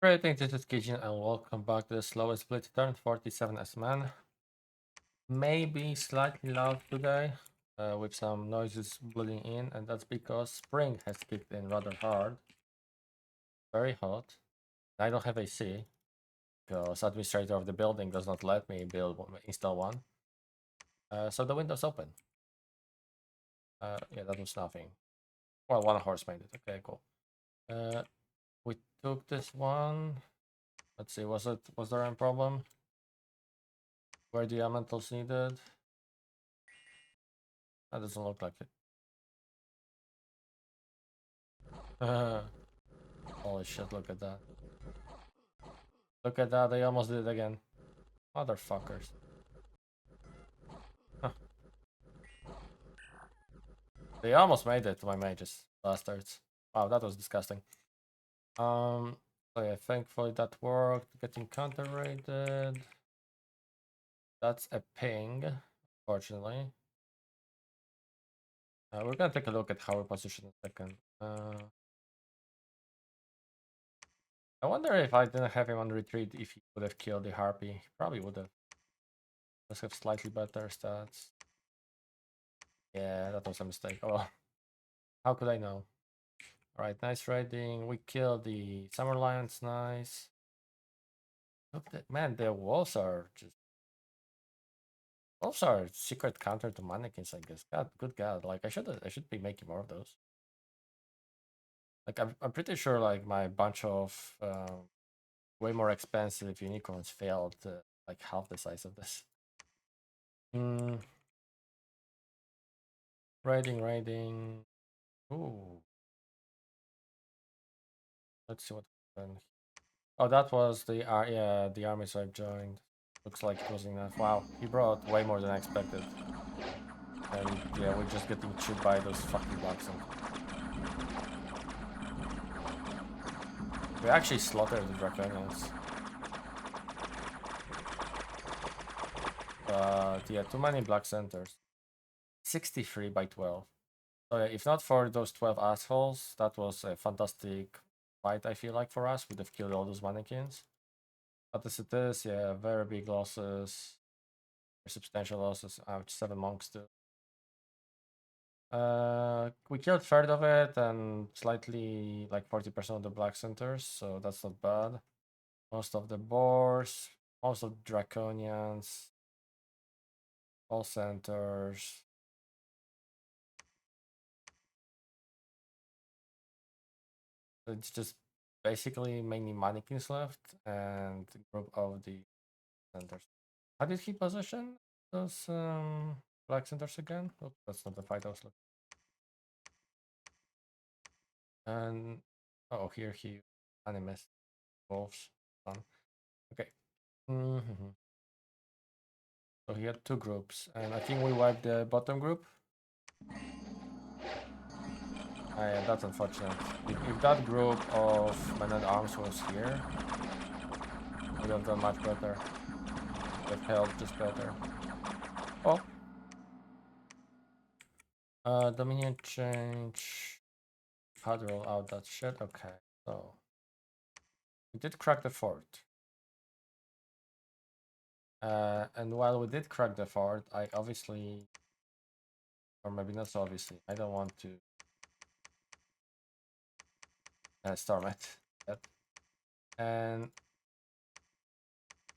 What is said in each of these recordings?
Greetings, this is Kitchen and welcome back to the slowest split turn 47 as man. Maybe slightly loud today, with some noises bleeding in, and that's because spring has kicked in rather hard. Very hot. I don't have AC because administrator of the building does not let me install one. So the window's open. Yeah, that was nothing. Well, one horse made it. Okay, cool. We took this one. Let's see, was there a problem? Were the elementals needed? That doesn't look like it. Holy shit, look at that. Look at that, they almost did it again. Motherfuckers. Huh. They almost made it, my mages. Bastards. Wow, that was disgusting. So yeah, thankfully that worked. Getting counter-raided. That's a ping, unfortunately. We're gonna take a look at how we position in a second. I wonder if I didn't have him on retreat, if he would have killed the harpy. He probably would have. Let's have slightly better stats. Yeah, that was a mistake. Oh well. How could I know? Alright, nice raiding. We killed the Summer Lions, nice. Look at man, the walls are just secret counter to mannequins, I guess. God, good God. Like I should be making more of those. Like I'm pretty sure like my bunch of way more expensive unicorns failed like half the size of this. Raiding. Ooh. Let's see what happened. Oh, that was the yeah, the armies I've joined. Looks like it was enough. Wow, he brought way more than I expected. And yeah, we're just getting chewed by those fucking blocks. We actually slaughtered the Draconians. But yeah, too many black centers. 63 by 12. So yeah, if not for those 12 assholes, that was a fantastic fight, I feel like, for us. We'd have killed all those mannequins. But as it is, yeah, very big losses. Substantial losses. Ouch, 7 monks too. We killed a third of it and slightly like 40% of the black centers, so that's not bad. Most of the boars, most of the draconians, all centers. It's just basically mainly mannequins left and a group of the centers. How did he position those black centers again? Oh, that's not the fight I was looking. And oh, here he animist wolves. Fun. Okay. So he had two groups, and I think we wiped the bottom group. Yeah, that's unfortunate. If that group of men at arms was here, would have done much better. Would have held just better. Oh. Dominion change. How to roll out that shit? Okay, so we did crack the fort. And while we did crack the fort, I obviously, or maybe not so obviously, I don't want to storm it yet. And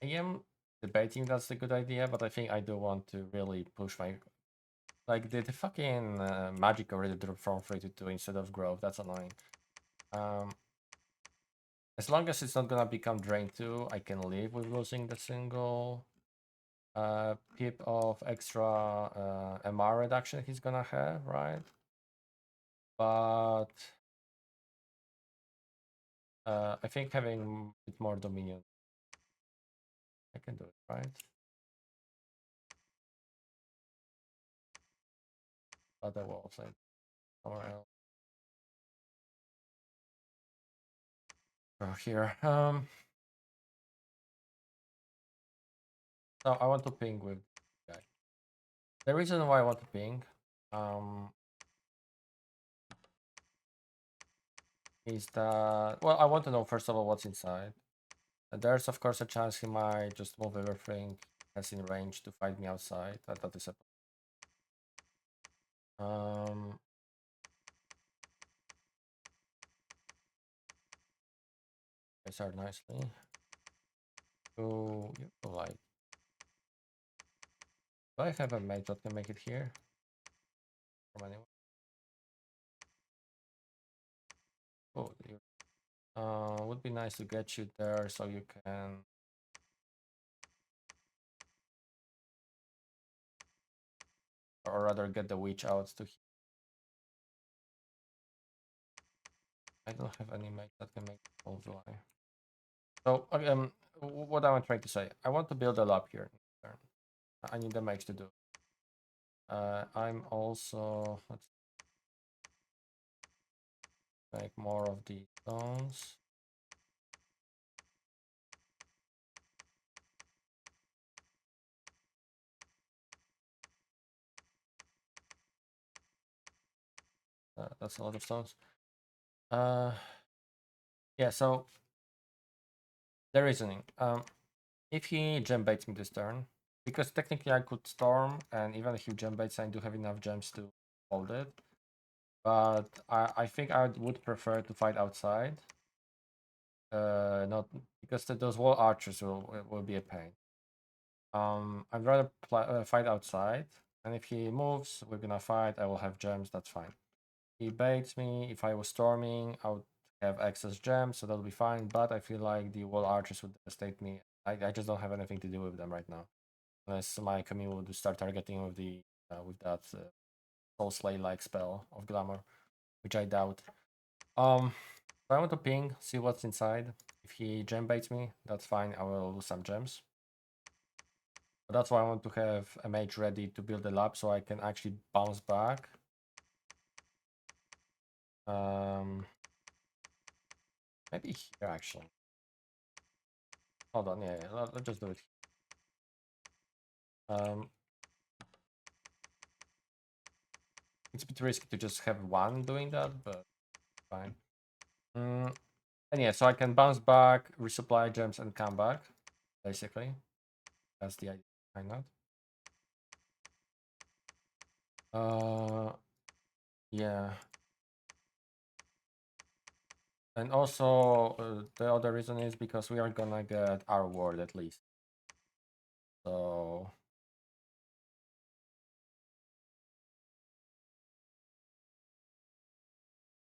I am debating that's a good idea, but I think I do want to really push my... Like, the fucking magic already dropped from 3 to 2 instead of growth. That's annoying. As long as it's not gonna become drain 2, I can live with losing the single pip of extra MR reduction he's gonna have, right? But I think having a bit more dominion, I can do it, right? Other wolves, like somewhere else. Oh, here. So I want to ping with guy. The reason why I want to ping, is that, well, I want to know first of all what's inside. There's of course a chance he might just move everything that's in range to fight me outside. That is a I start nicely. So you go like, do I have a mage that can make it here? From anyone? Oh, would be nice to get you there so you can, or rather get the witch out to. I don't have any mage that can make all July. So what am I trying to say? I want to build a lab here. I need the mage to do. I'm also, let's make more of these stones. That's a lot of stones. Yeah, so the reasoning. If he gem baits me this turn, because technically I could storm, and even if he gem baits, I do have enough gems to hold it. But I think I would prefer to fight outside. Not because those wall archers will be a pain. I'd rather fight outside, and if he moves, we're gonna fight. I will have gems. That's fine. He baits me. If I was storming, I would have excess gems, so that'll be fine. But I feel like the wall archers would devastate me. I just don't have anything to do with them right now, unless my commune would start targeting with that soul slay like spell of glamour, which I doubt. I want to ping, see what's inside. If he gem baits me, that's fine. I will lose some gems. But that's why I want to have a mage ready to build a lab so I can actually bounce back. Maybe here actually. Hold on, yeah, let's just do it. It's a bit risky to just have one doing that, but fine. And yeah, so I can bounce back, resupply gems, and come back. Basically, that's the idea behind that. Yeah. And also, the other reason is because we are gonna get our ward at least. So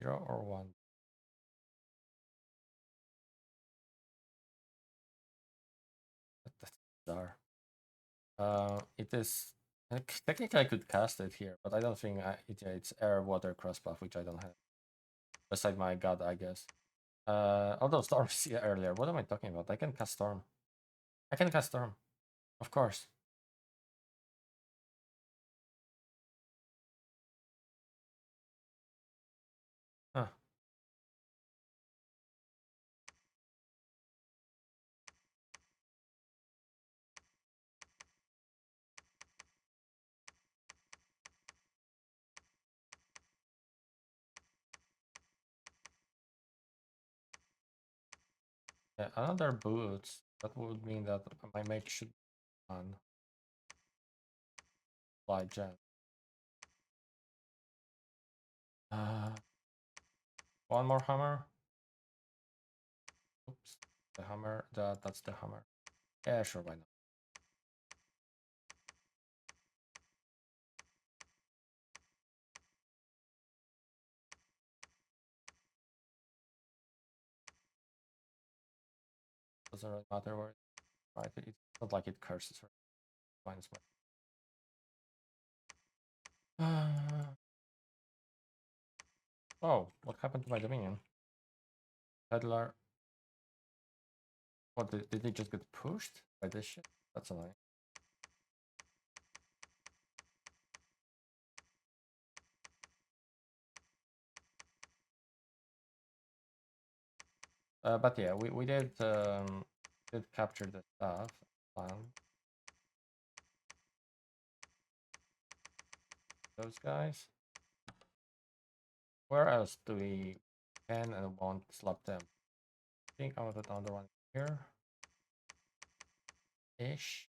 0 or 1. That's bizarre. It is technically I could cast it here, but I don't think it's air, water, cross buff, which I don't have. Beside my god, I guess. Although storms yeah, earlier. What am I talking about? I can cast storm. I can cast storm, of course. Huh. Yeah, another boots. That would mean that my mage should on fly gem. Uh, one more hammer. Oops, the hammer. That's the hammer. Yeah, sure, why not? Doesn't really matter where. Right, it's not like it curses her. Minus one. Oh, what happened to my dominion? Peddler. What did he just get pushed by this shit? That's annoying. But yeah, we did capture the stuff. Those guys. Where else do we? can and won't slap them. I think I want to put another one here. Ish.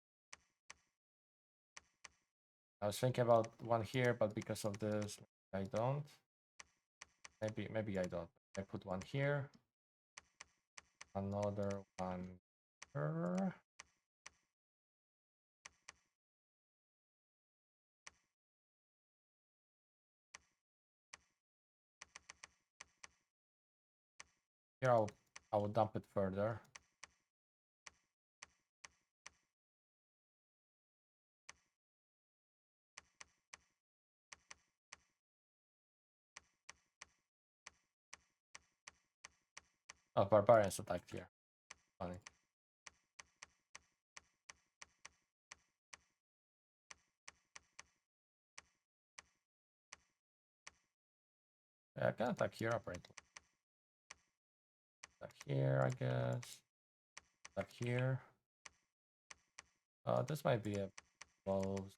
I was thinking about one here, but because of this, I don't. Maybe I don't. I put one here. Another one here. Here I will dump it further. Oh, barbarians attacked here. Funny. Yeah, I can attack here apparently. Attack here, I guess. Attack here. This might be a close.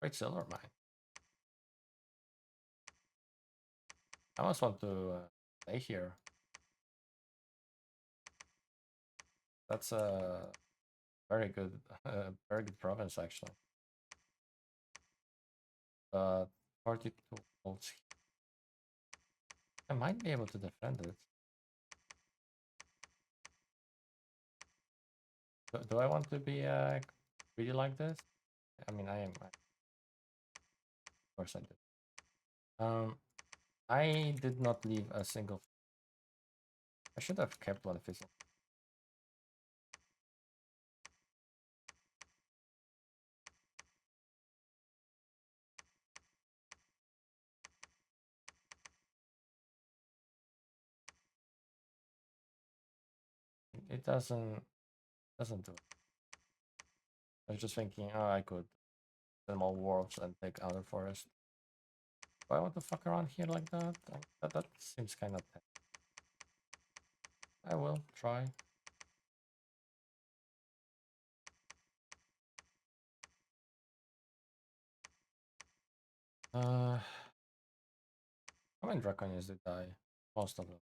Great silver mine. I almost want to stay here. That's a very good province actually. 42 volts. I might be able to defend it. Do I want to be really like this? I mean, I am. Of course I did. I did not leave a single. I should have kept one physical. It doesn't do it. I was just thinking, oh, I could send more wolves and take outer forest. Do I want to fuck around here like that? That seems kind of. I will try. How many draconians did die? Most of them.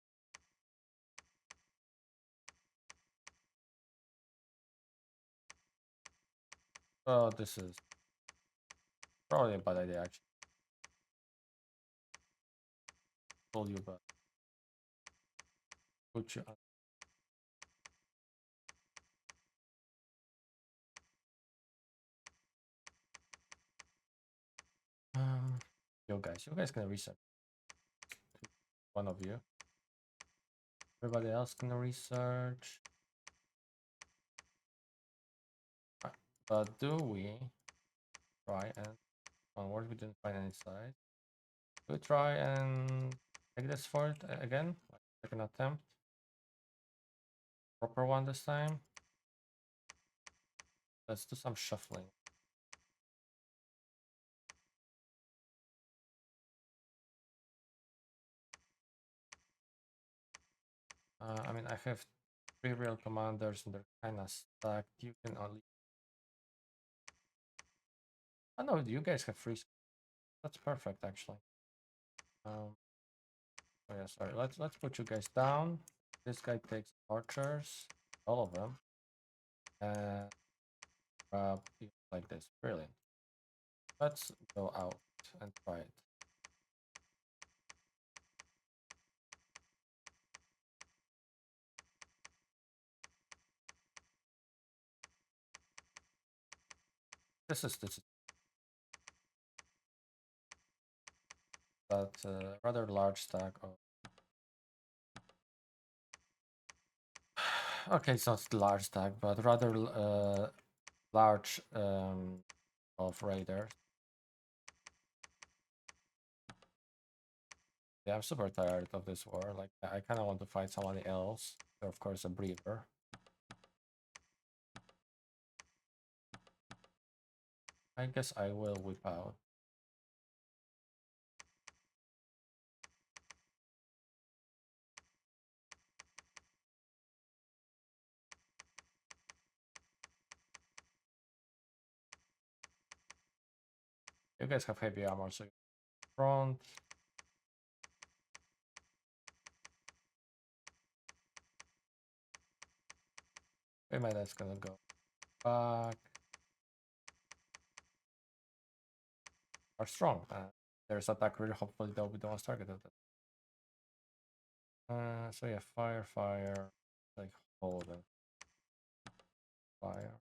Oh, this is probably a bad idea actually. Told you, but put you. You guys can research. One of you. Everybody else can research. But do we try and onward? We didn't find any side. Do we try and take this fort again? Like second attempt. Proper one this time. Let's do some shuffling. I mean, I have 3 real commanders and they're kind of stacked. You can only. Oh no, you guys have 3. That's perfect actually. Oh yeah, sorry. Let's put you guys down. This guy takes archers, all of them, and grab like this. Brilliant. Let's go out and try it. This is but rather large stack of. Okay, it's not large stack, but rather large of raiders. Yeah, I'm super tired of this war. Like, I kind of want to fight somebody else. So of course, a breeder. I guess I will whip out. You guys have heavy armor, so front. Maybe that's gonna go back. Are strong. There's attack really. Hopefully they'll be the ones targeted. So yeah, fire, like hold it. Fire.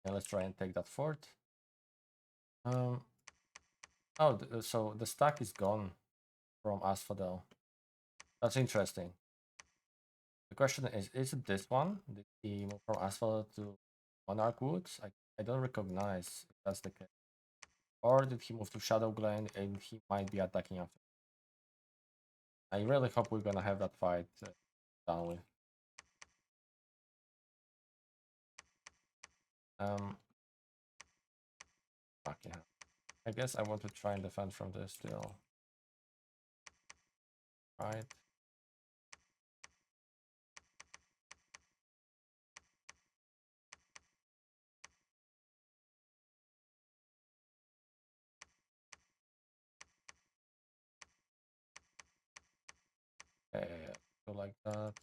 Yeah, let's try and take that fort. Oh, so the stack is gone from Asphodel. That's interesting. The question is it this one? Did he move from Asphodel to Monarch Woods? I don't recognize if that's the case. Or did he move to Shadow Glen and he might be attacking after? I really hope we're gonna have that fight done with. Fuck yeah. I guess I want to try and defend from this still. Right. Okay, go like that.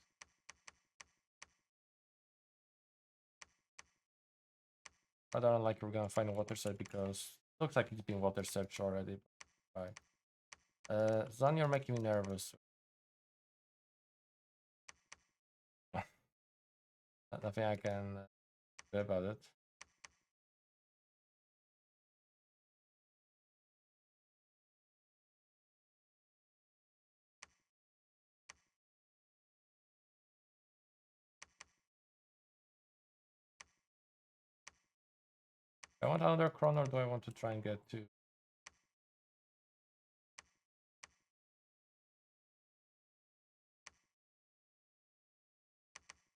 I don't like we're gonna find a water set because it looks like it's been water searched already. Right. Zan, you're making me nervous. Nothing I can do about it. I want another crown, or do I want to try and get two?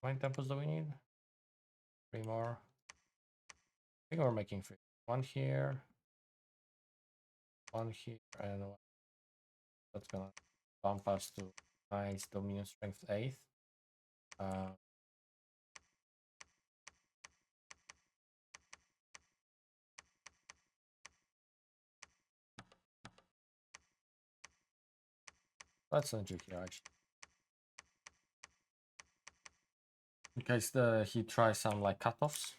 How many temples do we need? 3 more. I think we're making 3. One here, and one. That's gonna bump us to nice Dominion Strength 8th. Let's enter here actually. In case he tries some like cutoffs.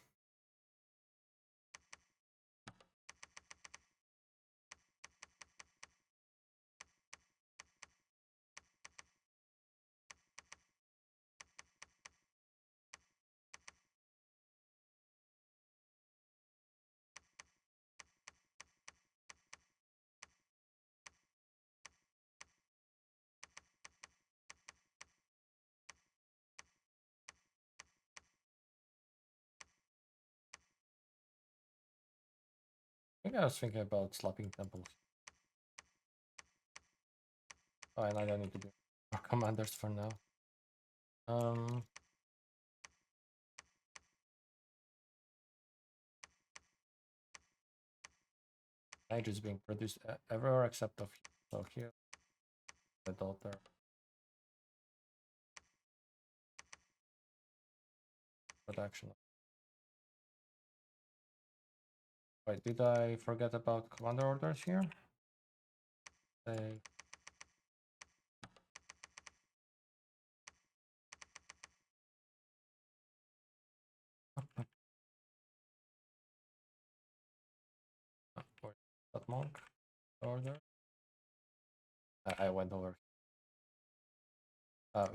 I think I was thinking about slapping temples. Oh, and I don't need to do more commanders for now. Age is being produced everywhere except of here. So here, the daughter. Production. Wait, did I forget about commander orders here? They... Wait, that monk order? I went over.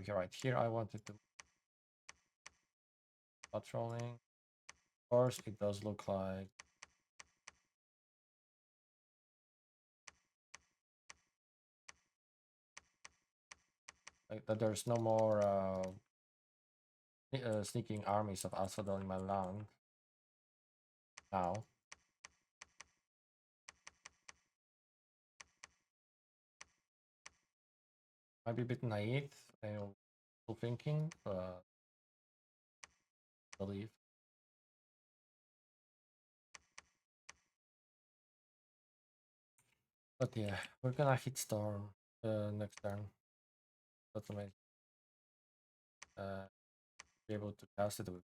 You're right. Here I wanted to patrolling. Of course, it does look like that there's no more sneaking armies of Asphodel in my land now. Might be a bit naive, still thinking, but I believe. But yeah, we're gonna hit Storm next turn. That's amazing. Be able to cast it with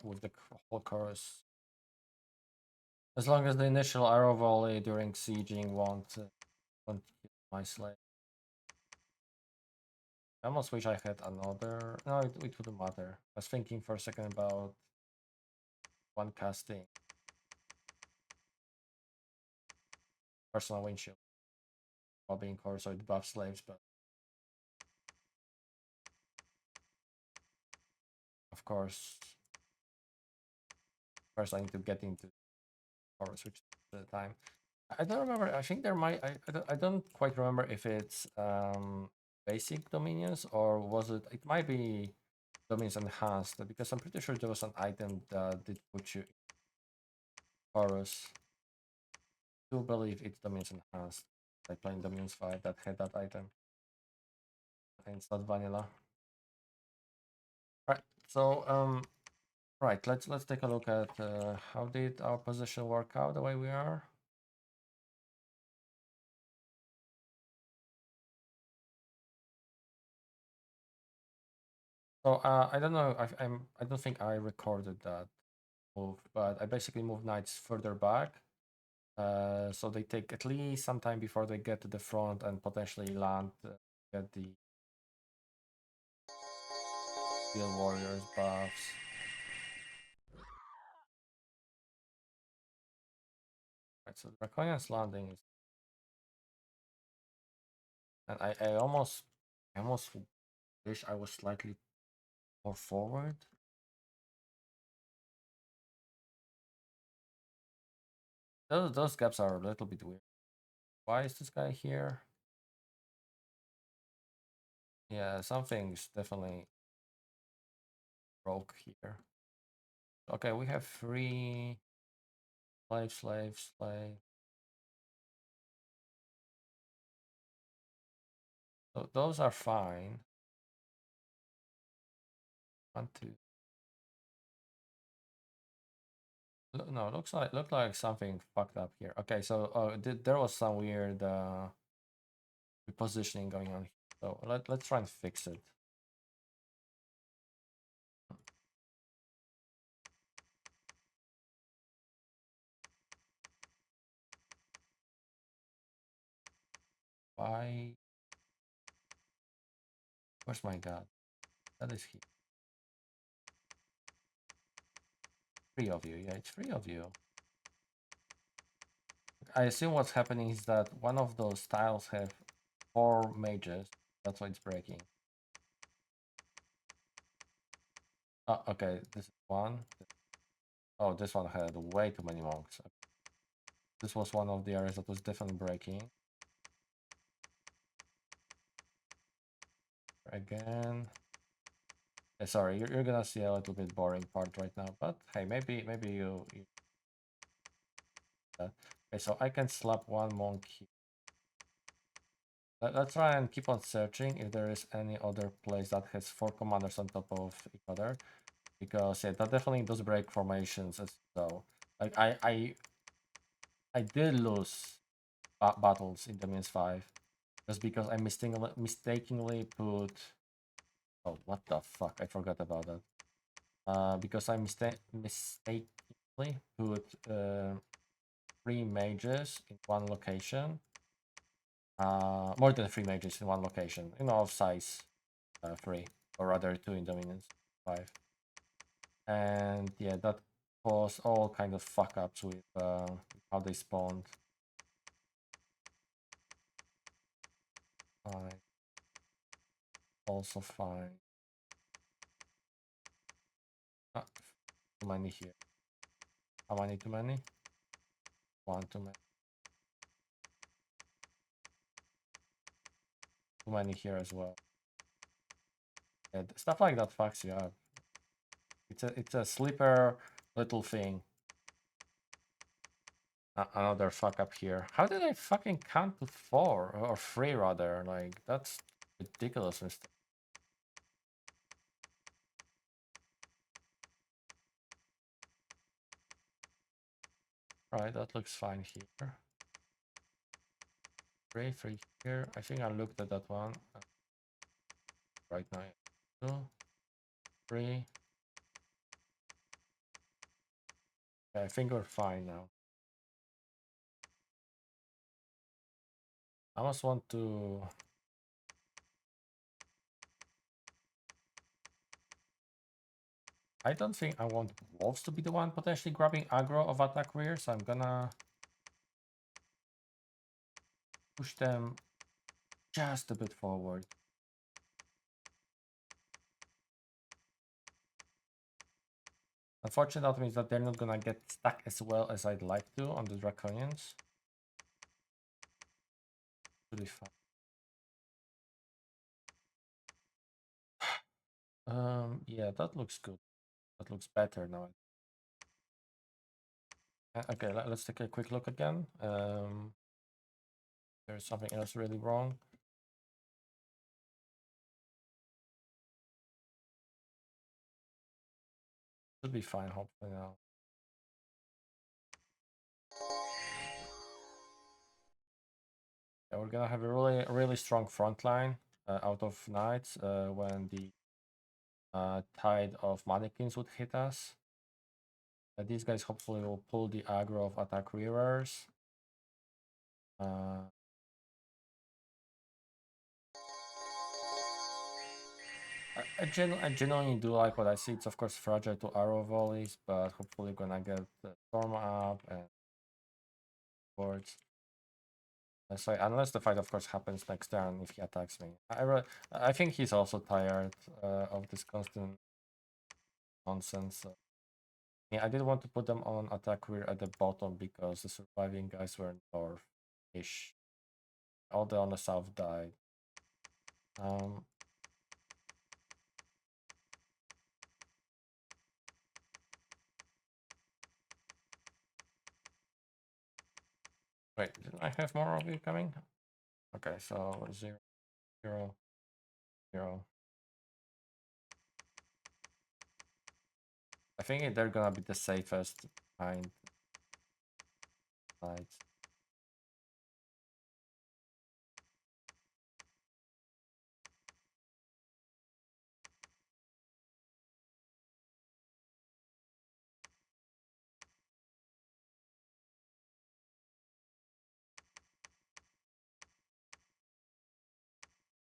with the whole chorus. As long as the initial arrow volley during sieging won't hit my slave. I almost wish I had another. No, it wouldn't matter. I was thinking for a second about one casting personal windshield while being core, so it buffs slaves, but of course, first I need to get into chorus, which is the time. I don't remember. I think there might. I don't quite remember if it's basic dominions or was it. It might be dominions enhanced because I'm pretty sure there was an item that did put you in chorus. I do believe it's dominions enhanced. Like playing dominions 5 that had that item. And it's not vanilla. Right. So right. Let's take a look at how did our position work out the way we are. So I don't know. I don't think I recorded that move, but I basically move knights further back, so they take at least some time before they get to the front and potentially land, get the field warriors buffs. Right, so Draconian's landing is, and I almost wish I was slightly more forward. Those gaps are a little bit weird. Why is this guy here? Yeah, something's definitely broke here. Okay, we have 3 slave. So those are fine. 1, 2. No, look like something fucked up here. Okay, so there was some weird repositioning going on here. So let's try and fix it. Why? Where's my god? That is here. 3 of you. Yeah, it's 3 of you. I assume what's happening is that one of those tiles have 4 mages. That's why it's breaking. Oh, okay, this is one. Oh, this one had way too many monks. This was one of the areas that was definitely breaking. Again. Sorry, you're gonna see a little bit boring part right now, but hey, maybe you okay, so I can slap 1 monk here. Let's try and keep on searching if there is any other place that has 4 commanders on top of each other, because yeah, that definitely does break formations as well. Like I did lose battles in the Mins 5 just because I mistakenly put. Oh, what the fuck! I forgot about that. Because I mistakenly put 3 mages in one location. More than 3 mages in one location. You know, of size 3, or rather 2 in Dominance 5. And yeah, that caused all kind of fuck ups with how they spawned. Fine. Also fine. Ah, too many here. How many too many? 1 too many. Too many here as well. Yeah, stuff like that fucks you up. It's a sleeper little thing. Another fuck up here. How did I fucking count to 4 or 3 rather? Like that's ridiculous mistake. Right, that looks fine here. 3 here. I think I looked at that one right now. 2, 3. I think we're fine now. I almost want to... I don't think I want wolves to be the one potentially grabbing aggro of attack rear, so I'm gonna push them just a bit forward. Unfortunately, that means that they're not gonna get stuck as well as I'd like to on the Draconians. Should be fine. Yeah, that looks good. That looks better now. Okay, let's take a quick look again. There's something else really wrong. Should be fine, hopefully now. Yeah, we're gonna have a really strong front line out of knights when the tide of mannequins would hit us. These guys hopefully will pull the aggro of attack rearers. I genuinely do like what I see. It's of course fragile to arrow volleys, but hopefully gonna get the storm up and boards. So unless the fight of course happens next turn if he attacks me. I think he's also tired of this constant nonsense. So. Yeah, I did want to put them on attack rear at the bottom because the surviving guys were north-ish. All the on the south died. Wait, didn't I have more of you coming? Okay, so 0, 0, 0. I think they're gonna be the safest kind. Right.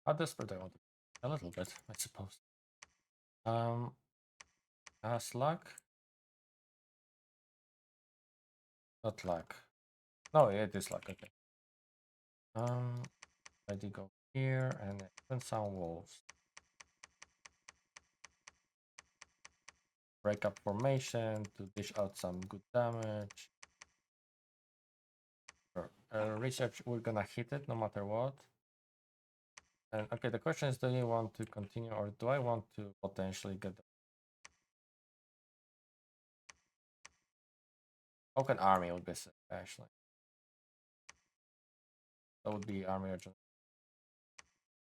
How desperate I want to be? A little bit, I suppose. Luck? Not luck. No, yeah, it is luck, okay. I did go here and even some wolves. Break up formation to dish out some good damage. Research, we're gonna hit it no matter what. And okay, the question is, do you want to continue or do I want to potentially get the Open army would be sick, actually. That would be army urgent.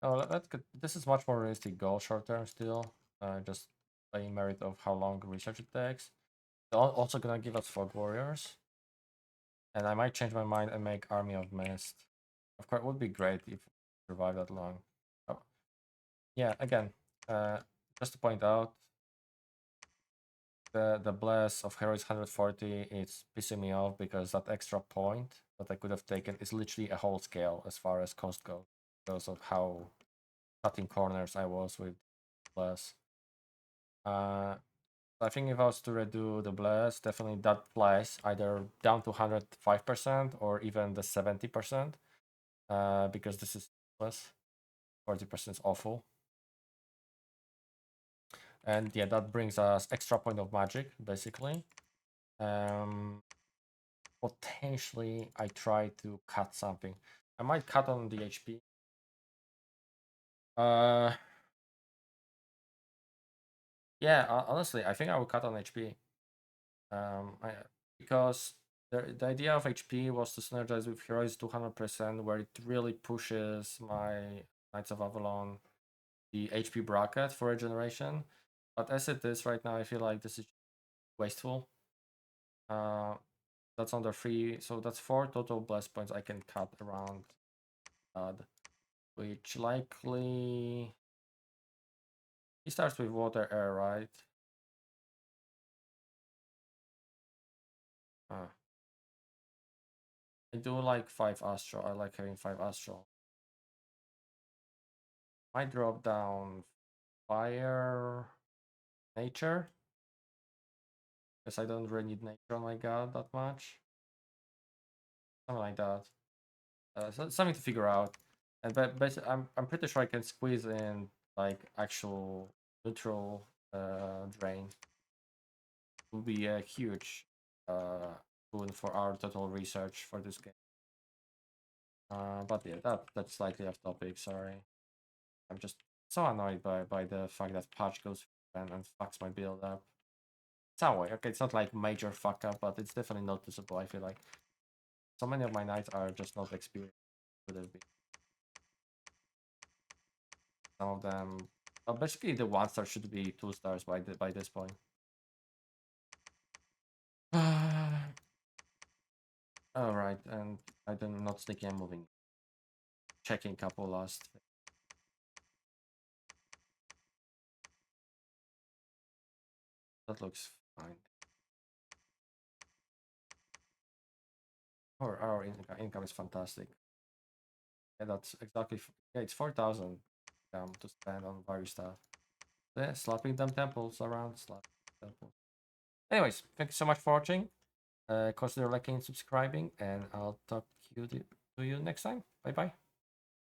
Oh, let's get, this is much more realistic goal short term still. Just playing merit of how long research it takes. Also gonna give us fog warriors. And I might change my mind and make army of mist. Of course, it would be great if we survive that long. Oh. Yeah, again, just to point out, the bless of heroes 140 is pissing me off because that extra point that I could have taken is literally a whole scale as far as cost goes because of how cutting corners I was with bless. I think if I was to redo the bless, definitely that flies either down to 105% or even the 70%, because this is less. 40% is awful. And yeah, that brings us extra point of magic, basically. Potentially, I try to cut something. I might cut on the HP. Yeah, honestly, I think I will cut on HP. Because the idea of HP was to synergize with heroes 200%, where it really pushes my Knights of Avalon the HP bracket for regeneration. But as it is right now, I feel like this is wasteful. That's under 3, so that's 4 total blast points I can cut around which likely he starts with water air, right? Uh, I do like 5 Astro. I like having 5 Astro. Might drop down Fire Nature. Because I don't really need Nature on my god that much. Something like that. So something to figure out. And but basically, I'm pretty sure I can squeeze in like actual neutral drain. It will be a huge boon for our total research for this game. But yeah, that's slightly off topic. Sorry, I'm just so annoyed by the fact that patch goes and fucks my build up. Some way, okay, it's not like major fuck up, but it's definitely noticeable. I feel like so many of my knights are just not experienced. Could have been some of them. Basically, the 1-star should be 2 stars by this point. All right, and I'm not sneaking. I'm moving. Checking couple last. That looks fine. Our income is fantastic. Yeah, that's exactly. Yeah, it's 4,000 to spend on various stuff. Yeah, slapping them temples around. Slapping temples. Anyways, thank you so much for watching. Consider liking and subscribing, and I'll talk to you next time. Bye bye.